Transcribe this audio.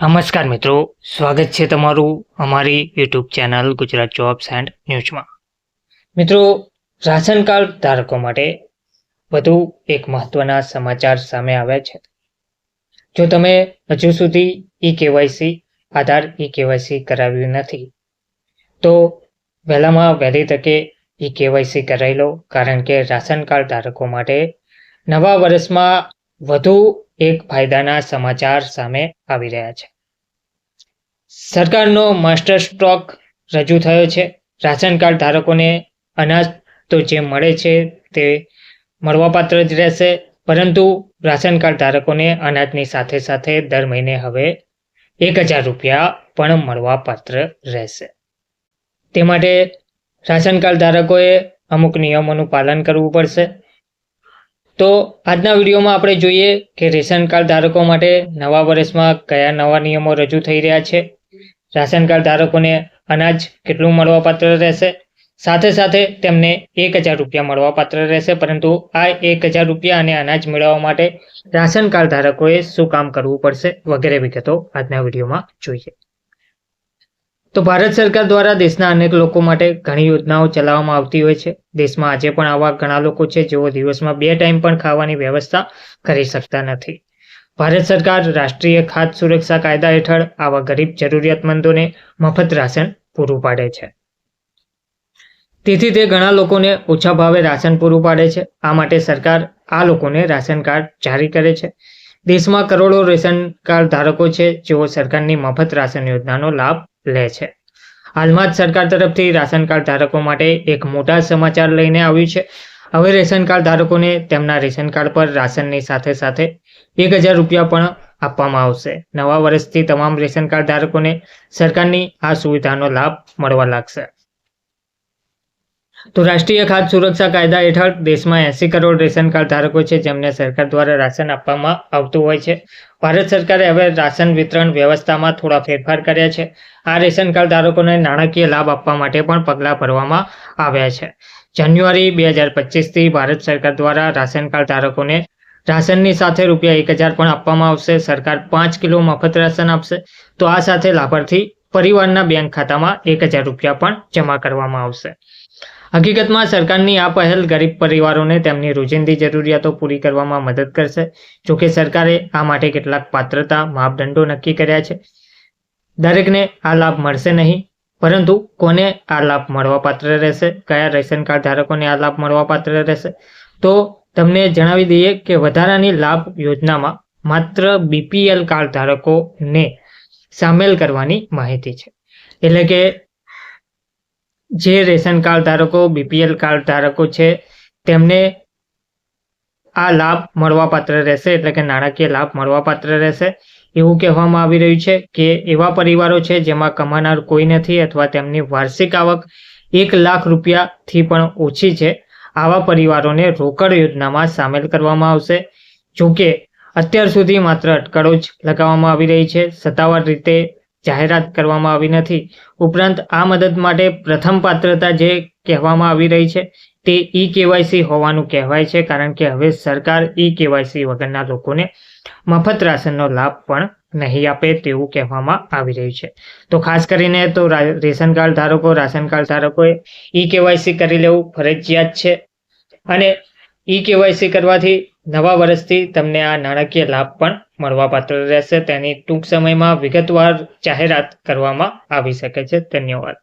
નમસ્કાર મિત્રો, સ્વાગત છે તમારું અમારી YouTube channel Gujarat jobs and ન્યૂઝમાં। મિત્રો, રાશન કાર્ડ ધારકો માટે વધુ એક મહત્વના સમાચાર સામે આવ્યા છે। જો તમે હજુ સુધી ઈ-કેવાયસી આધાર ઈ-કેવાયસી કરાવ્યું નથી તો વહેલામાં વહેલી તકે ઈ-કેવાયસી કરાવી લો, કારણ કે રાશન કાર્ડ ધારકો માટે નવા વર્ષમાં વધુ એક ફાયદાના સમાચાર સામે આવી રહ્યા છે। સરકારનો માસ્ટર સ્ટ્રોક રજૂ થયો છે। રાશન કાર્ડ ધારકોને અનાજ તો જે મળે છે તે મળવાપાત્ર જ રહેશે, પરંતુ રાશન કાર્ડ ધારકોને અનાજની સાથે સાથે દર મહિને હવે 1000 રૂપિયા પણ મળવાપાત્ર રહેશે। તે માટે રાશન કાર્ડ ધારકોએ અમુક નિયમોનું પાલન કરવું પડશે। તો આજના વિડીયોમાં આપણે જોઈએ કે રેશન કાર્ડ ધારકો માટે નવા વર્ષમાં કયા નવા નિયમો રજૂ થઈ રહ્યા છે, રાશન કાર્ડ ધારકોને અનાજ કેટલું મળવાપાત્ર રહેશે, સાથે સાથે તેમને 1000 રૂપિયા મળવાપાત્ર રહેશે, પરંતુ આ 1000 રૂપિયા અને અનાજ મેળવવા માટે રાશન કાર્ડ ધારકોએ શું કામ કરવું પડશે વગેરે વિગતો આજના વિડીયોમાં જોઈએ। તો ભારત સરકાર દ્વારા દેશના અનેક લોકો માટે ઘણી યોજનાઓ ચલાવવામાં આવતી હોય છે। દેશમાં આજે પણ આવા ઘણા લોકો છે જેઓ દિવસમાં 2 ટાઈમ પણ ખાવાની વ્યવસ્થા કરી શકતા નથી। ભારત સરકાર રાષ્ટ્રીય ખાદ્ય સુરક્ષા કાયદા હેઠળ આવા ગરીબ જરૂરિયાતમંદોને મફત રાશન પૂરું પાડે છે। તેથી તે ઘણા લોકોને ઓછા ભાવે રાશન પૂરું પાડે છે। આ માટે સરકાર આ લોકોને રાશન કાર્ડ જારી કરે છે। દેશમાં કરોડો રેશન કાર્ડ ધારકો છે જેઓ સરકારની મફત રાશન યોજનાનો લાભ લે છે। હાલમાં જ સરકાર તરફથી રાશન કાર્ડ ધારકો માટે એક મોટા સમાચાર લઈને આવ્યું છે। હવે રેશન કાર્ડ ધારકોને તેમના રેશન કાર્ડ પર રાશનની સાથે સાથે 1000 રૂપિયા પણ આપવામાં આવશે। નવા વર્ષથી તમામ રેશન કાર્ડ ધારકોને સરકારની આ સુવિધાનો લાભ મળવા લાગશે। તો રાષ્ટ્રીય ખાદ્ય સુરક્ષા કાયદા હેઠળ દેશમાં 80 કરોડ રેશન કાર્ડ ધારકો છે જેમને સરકાર દ્વારા રાશન આપવામાં આવતું હોય છે। ભારત સરકારે હવે રાશન વિતરણ વ્યવસ્થામાં થોડા ફેરફાર કર્યા છે। આ રેશન કાર્ડ ધારકોને નાણાકીય લાભ આપવા માટે પણ પગલાં ભરવામાં આવ્યા છે। જાન્યુઆરી 2025થી ભારત સરકાર દ્વારા રાશન કાર્ડ ધારકોને રાશનની સાથે ₹1000 પણ આપવામાં આવશે। સરકાર 5 કિલો મફત રાશન આપશે, તો આ સાથે લાભાર્થી પરિવારના બેંક ખાતામાં 1000 રૂપિયા પણ જમા કરવામાં આવશે। હકીકતમાં સરકારની આ પહેલ ગરીબ પરિવારોને તેમની રોજિંદી જરૂરિયાતો પૂરી કરવામાં મદદ કરશે। જોકે સરકારે આ માટે કેટલાક પાત્રતા માપદંડો નક્કી કર્યા છે। દરેકને આ લાભ મળશે નહીં, પરંતુ કોને આ લાભ મળવાપાત્ર રહેશે, કયા રેશન કાર્ડ ધારકોને આ લાભ મળવાપાત્ર રહેશે, તો તમને જણાવી દઈએ કે વધારાની લાભ યોજનામાં માત્ર BPL કાર્ડ ધારકોને સામેલ કરવાની માહિતી છે। એટલે કે જે રેશન કાર્ડ ધારકો BPL કાર્ડ ધારકો છે તેમને આ લાભ મળવાપાત્ર રહેશે, એટલે કે નાણાકીય લાભ મળવાપાત્ર રહેશે। એવું કહેવામાં આવી રહ્યું છે કે એવા પરિવારો છે જેમાં કમાનાર કોઈ નથી અથવા તેમની વાર્ષિક આવક 1 લાખ રૂપિયાથી પણ ઓછી છે, આવા પરિવારોને રોકડ યોજનામાં સામેલ કરવામાં આવશે। જોકે અત્યાર સુધી માત્ર અટકળો જ લગાવવામાં આવી રહી છે, સત્તાવાર રીતે જાહેરાત કરવામાં આવી નથી। ઉપરાંત આ મદદ માટે પ્રથમ પાત્રતા જે કહેવામાં આવી રહી છે તે ઈ-કેવાયસી હોવાનું કહેવાય છે, કારણ કે હવે સરકાર ઈ-કેવાયસી વગરના લોકોને મફત રાશનનો લાભ પણ નહીં આપે તેવું કહેવામાં આવી રહ્યું છે। તો ખાસ કરીને તો રેશન કાર્ડ ધારકો, રાશન કાર્ડ ધારકોએ ઈ-કેવાયસી કરી લેવું ફરજિયાત છે, અને ઈ-કેવાયસી કરવાથી નવા વર્ષથી તમને આ નાણાકીય લાભ પણ મળવાપાત્ર રહેશે। તેની ટૂંક સમયમાં વિગતવાર જાહેરાત કરવામાં આવી શકે છે। ધન્યવાદ।